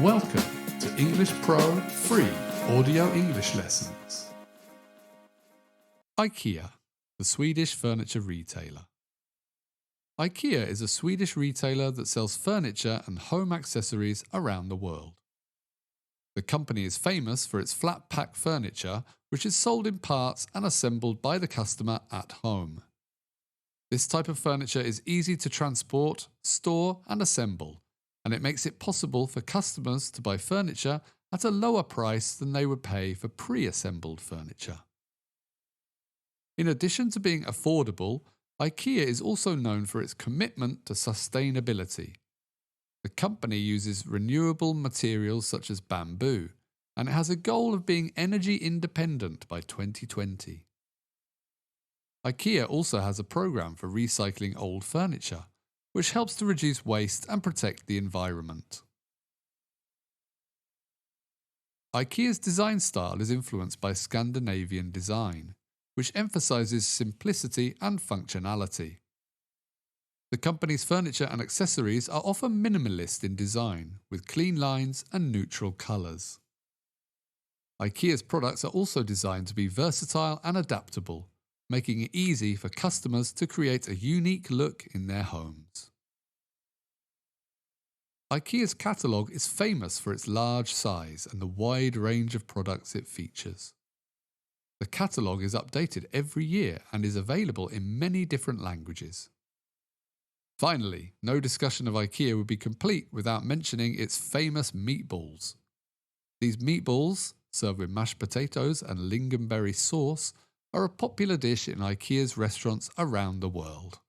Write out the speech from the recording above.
Welcome to English Pro Free Audio English Lessons. Ikea, the Swedish furniture retailer. Ikea is a Swedish retailer that sells furniture and home accessories around the world. The company is famous for its flat pack furniture, which is sold in parts and assembled by the customer at home. This type of furniture is easy to transport, store and assemble, and it makes it possible for customers to buy furniture at a lower price than they would pay for pre-assembled furniture. In addition to being affordable, Ikea is also known for its commitment to sustainability. The company uses renewable materials such as bamboo, and it has a goal of being energy independent by 2020. Ikea also has a program for recycling old furniture, which helps to reduce waste and protect the environment. Ikea's design style is influenced by Scandinavian design, which emphasizes simplicity and functionality. The company's furniture and accessories are often minimalist in design, with clean lines and neutral colors. Ikea's products are also designed to be versatile and adaptable, making it easy for customers to create a unique look in their homes. Ikea's catalogue is famous for its large size and the wide range of products it features. The catalogue is updated every year and is available in many different languages. Finally, no discussion of Ikea would be complete without mentioning its famous meatballs. These meatballs, served with mashed potatoes and lingonberry sauce, are a popular dish in Ikea's restaurants around the world.